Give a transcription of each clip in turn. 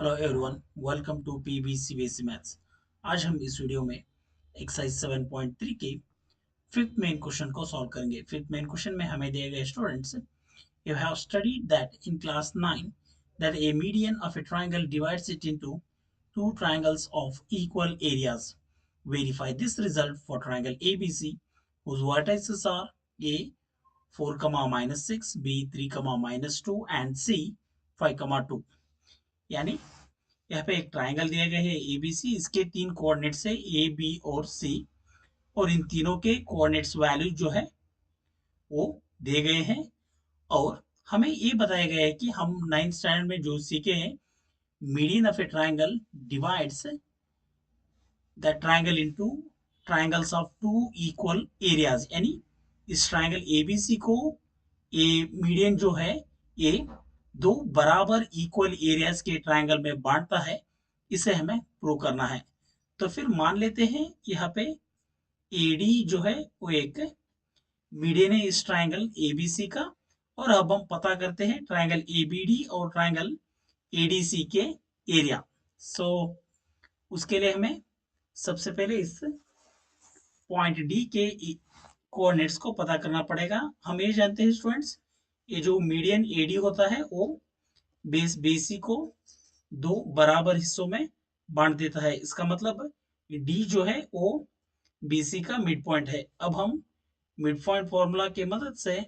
Hello everyone, welcome to PBC basic maths. आज हम इस वीडियो में एक्सरसाइज 7.3 के फिफ्थ मेन क्वेश्चन को सॉल्व करेंगे। फिफ्थ मेन क्वेश्चन में हमें दिए गए students, you have studied that in class 9 that a median of a triangle divides it into two triangles of equal areas. Verify this result for triangle ABC whose vertices are A 4, -6, B 3, -2 and C 5, 2। यानी यहाँ पे एक triangle दिया गया है ABC. इसके तीन coordinates है ए बी और सी, और इन तीनों के कोऑर्डिनेट्स वैल्यू जो है वो दिए गए हैं। और हमें ये बताया गया है कि हम 9th स्टैंडर्ड में जो सीखे हैं, median of a triangle divides the triangle into triangles of two equal areas. यानी इस ट्राइंगल एबीसी को ए मीडियन जो है ये दो बराबर इक्वल एरियाज के ट्राइंगल में बांटता है। इसे हमें प्रूव करना है। तो फिर मान लेते हैं यहाँ पे एडी जो है वो एक मीडियन है इस ट्राइंगल एबीसी का। और अब हम पता करते हैं ट्राइंगल एबीडी और ट्राइंगल एडीसी के एरिया। सो उसके लिए हमें सबसे पहले इस पॉइंट डी के कोऑर्डिनेट्स को पता करना पड़ेगा। हम ये जानते हैं स्टूडेंट्स, ये जो मीडियन एडी होता है वो बेस बेसी को दो बराबर हिस्सों में बांट देता है। इसका मतलब डी जो है वो बीसी का मिड पॉइंट है। अब हम मिड पॉइंट फॉर्मूला की मदद से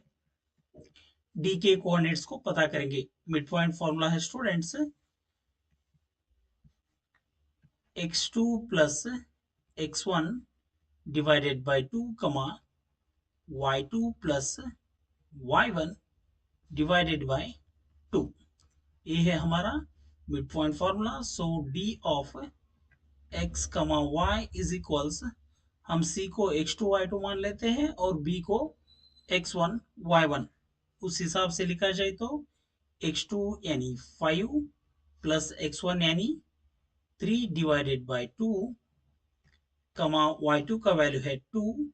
डी के कोऑर्डिनेट्स को पता करेंगे। मिड पॉइंट फॉर्मूला है students x2 plus x1 divided by 2 कमा y2 plus y1 divided by 2। ये है हमारा mid point formula. So D of x कमा y इज इक्वल्स, हम c को x2 y2 मान लेते हैं और b को x1 y1। उस हिसाब से लिखा जाए तो x2 यानी 5 प्लस x1 यानी 3 डिवाइडेड बाय 2 कमा y2 का वैल्यू है 2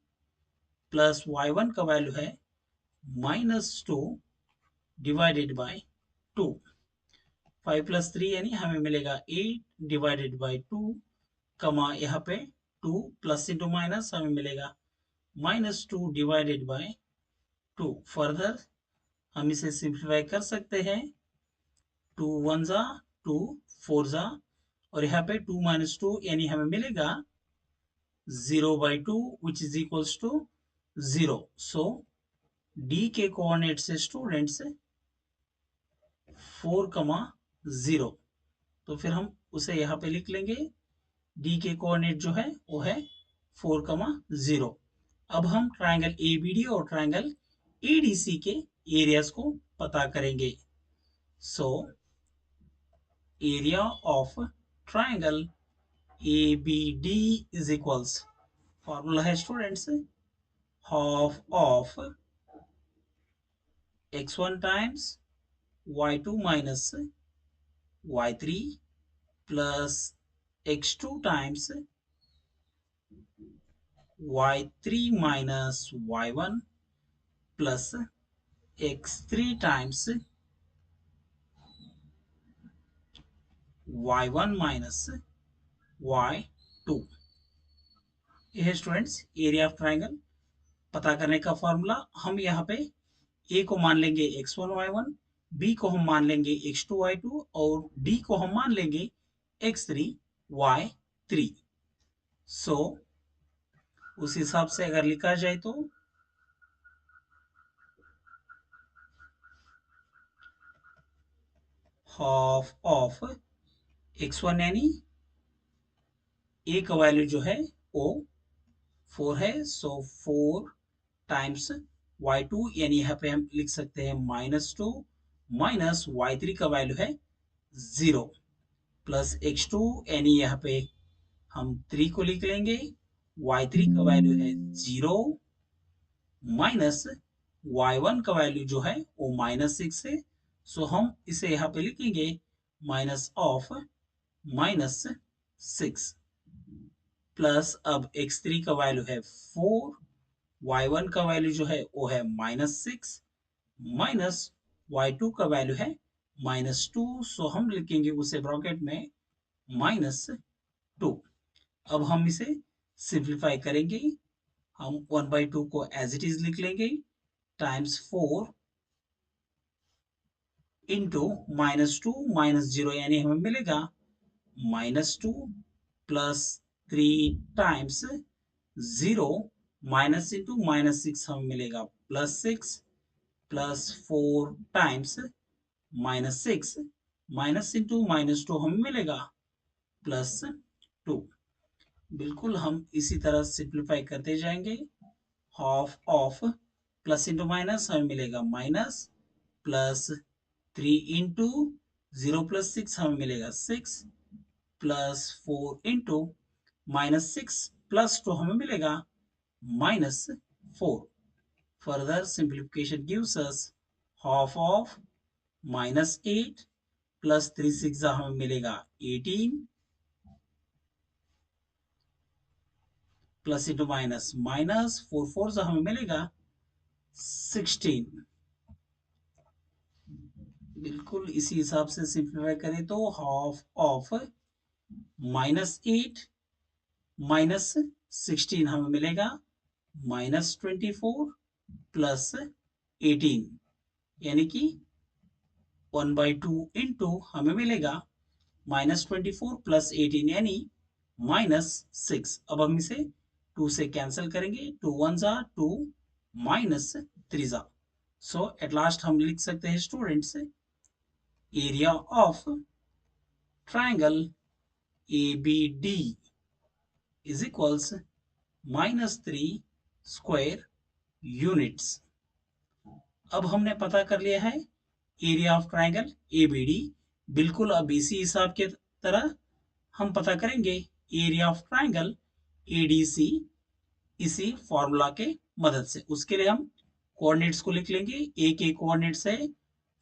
प्लस y1 का वैल्यू है -2 डिवाइडेड बाय 2। 5 प्लस 3 यानी हमें मिलेगा 8 डिवाइडेड बाय 2 कमा यहाँ पे 2 प्लस इंटू माइनस हमें मिलेगा -2 डिवाइडेड बाय 2। फर्दर हम इसे सिंप्लीफाई कर सकते हैं। 2 1 जा 2 4 जा, और यहाँ पे 2 माइनस 2 यानी हमें मिलेगा 0/2 which is equals to 0। So D के कोऑर्डिनेट से स्टूडेंट्स 4, 0। तो फिर हम उसे यहाँ पे लिख लेंगे। डी के कोऑर्डिनेट जो है वो है 4, 0। अब हम ट्राइंगल एबीडी और ट्राइंगल एडीसी के एरियाज को पता करेंगे। So area of triangle ABD is equals, formula है students half of x1 times y2 minus y3 plus x2 times y3 minus y1 plus x3 times y1 minus y2। ये है students area of triangle. पता करने का formula, हम यहाँ पे ए को मान लेंगे x1 y1, बी को हम मान लेंगे x2 y2 और डी को हम मान लेंगे x3 y3। सो उस हिसाब से अगर लिखा जाए तो हाफ ऑफ x1 यानी ए का वैल्यू जो है वो 4 है। सो 4 टाइम्स y2 यानी यहाँ पे हम लिख सकते हैं -2 माइनस y3 का वैल्यू है 0 प्लस x2 यानी यहाँ पे हम 3 को लिख लेंगे। y3 का वैल्यू है 0 माइनस y1 का वैल्यू जो है वो -6 है। सो हम इसे यहाँ पे लिखेंगे माइनस ऑफ -6 प्लस अब x3 का वैल्यू है 4, y1 का वैल्यू जो है वो है -6 माइनस y2 का वैल्यू है -2, सो हम लिखेंगे उसे ब्रैकेट में -2। अब हम इसे सिंप्लीफाई करेंगे। हम 1/2 को एज इट इज लिख लेंगे, टाइम्स 4 इंटू -2 -0, यानी हमें मिलेगा -2 प्लस 3 टाइम्स 0 माइनस इंटू -6 हमें मिलेगा +6 प्लस 4 टाइम्स -6 माइनस इंटू -2 हमें मिलेगा +2। बिल्कुल हम इसी तरह सिंप्लीफाई करते जाएंगे। Half of plus into minus हमें मिलेगा माइनस, प्लस 3 इंटू 0 प्लस 6 हमें मिलेगा 6, प्लस 4 इंटू -6 प्लस 2 हमें मिलेगा -4। Further simplification gives us half of -8 plus 3 6 हमें मिलेगा 18, प्लस इंटू माइनस माइनस 4 4 से हमें मिलेगा 16। बिल्कुल इसी हिसाब से सिंप्लीफाई करें तो हाफ ऑफ -8 -16 हमें मिलेगा -24 प्लस 18, यानी कि 1/2 इंटू हमें मिलेगा -24 प्लस 18, यानी -6। अब हम इसे 2 से कैंसिल करेंगे, 2 1 जा 2, -3 जा। सो एट लास्ट हम लिख सकते हैं students, area of triangle ABD is equals -3 square units. अब हमने पता कर लिया है एरिया ऑफ ट्राइंगल ABD। बिल्कुल अब इसी हिसाब के तरह हम पता करेंगे एरिया ऑफ ट्राइंगल ADC इसी फॉर्मूला के मदद से। उसके लिए हम कोऑर्डिनेट्स को लिख लेंगे। ए के कोऑर्डिनेट्स है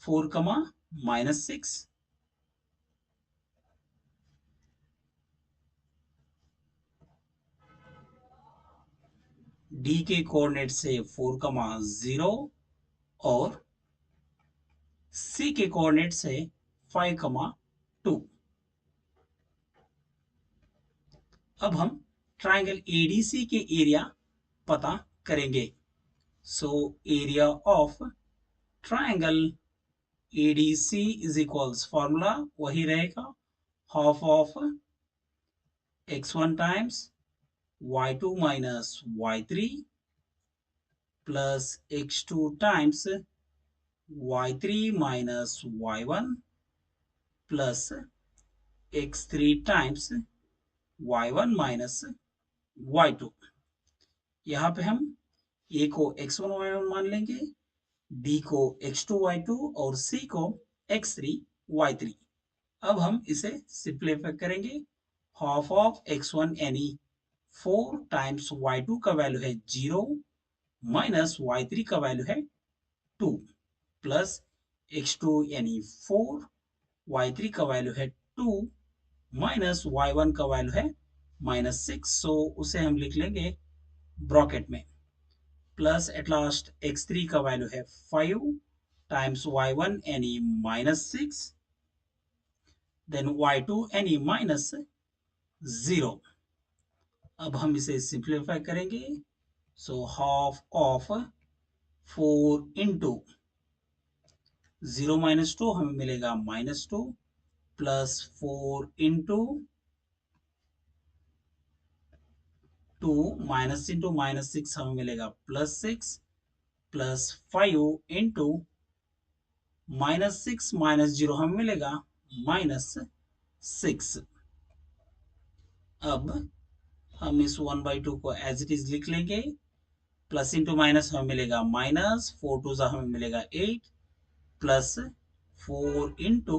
4, -6, डी के कोऑर्डिनेट्स है 4, 0, और सी के कोऑर्डिनेट्स है 5, 2। अब हम ट्राइंगल एडीसी के एरिया पता करेंगे। So area of triangle ADC is equals, formula वही रहेगा, half of x1 times y2 minus y3 plus x2 times y3 minus y1 plus x3 times y1 minus y2। यहाँ पे हम a को x1 y1 मान लेंगे, d को x2 y2 और c को x3 y3। अब हम इसे सिंप्लीफाई करेंगे। हाफ ऑफ x1 यानी 4 टाइम्स y2 का वैल्यू है 0 माइनस y3 का वैल्यू है 2, प्लस x2 यानी 4, y3 का वैल्यू है 2 माइनस y1 का वैल्यू है -6, सो उसे हम लिख लेंगे ब्रैकेट में। प्लस एट लास्ट x3 का वैल्यू है 5 टाइम्स y1 यानी -6, देन y2 यानी -0। अब हम इसे सिंप्लीफाई करेंगे। सो हाफ ऑफ 4 इंटू 0 -2 हमें मिलेगा -2, प्लस 4 इंटू 2 माइनस इंटू -6 हमें मिलेगा +6, प्लस 5 इंटू -6 -0 हमें मिलेगा -6। अब हम इस 1/2 को एज इट इज लिख लेंगे। प्लस इंटू माइनस हमें मिलेगा माइनस, 4 2 हमें मिलेगा 8, प्लस 4 इंटू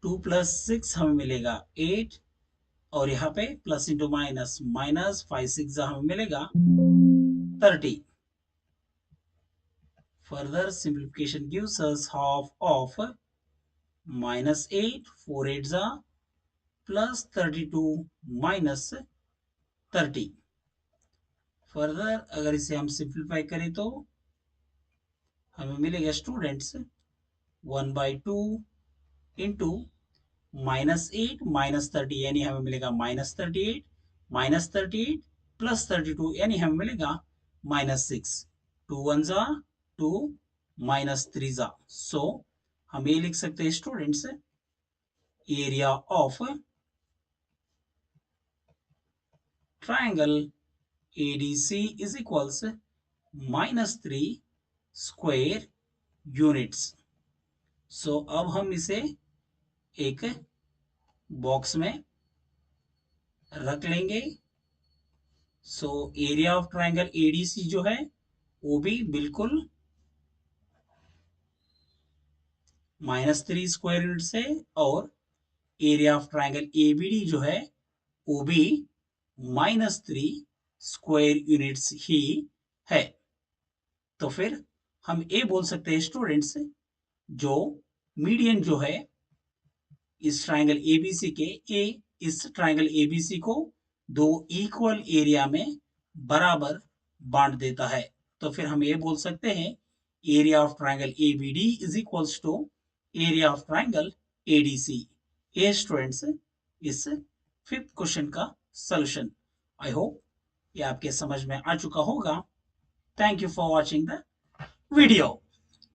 2 प्लस 6 हमें मिलेगा 8, और यहाँ पे प्लस इंटू माइनस माइनस 5 6 हमें मिलेगा 30। Further simplification gives us half of -8 4 8 plus 32 minus 30। Further अगर इसे हम सिंप्लीफाई करें तो हमें मिलेगा स्टूडेंट्स 1/2 इंटू -8 -30 यानी हमें मिलेगा -38 -38 +32 यानी हमें मिलेगा -6। 2 1 जा 2 -3 जा। सो हम ये लिख सकते हैं students, area of triangle ADC is equals -3 square units. So अब हम इसे एक बॉक्स में रख लेंगे। So area of triangle ADC जो है वो भी बिल्कुल -3 स्क्वायर यूनिट है, और एरिया ऑफ ट्रायंगल एबीडी जो है वो भी -3 स्क्वायर यूनिट्स ही है। तो फिर हम ये बोल सकते हैं स्टूडेंट्स, जो मीडियन जो है इस ट्रायंगल एबीसी के, ए इस ट्रायंगल एबीसी को दो इक्वल एरिया में बराबर बांट देता है। तो फिर हम ये बोल सकते हैं area of triangle ABD is equals to area of triangle ADC. ये स्टूडेंट्स इस फिफ्थ क्वेश्चन का सॉल्यूशन। आई होप ये आपके समझ में आ चुका होगा। Thank you for watching the video.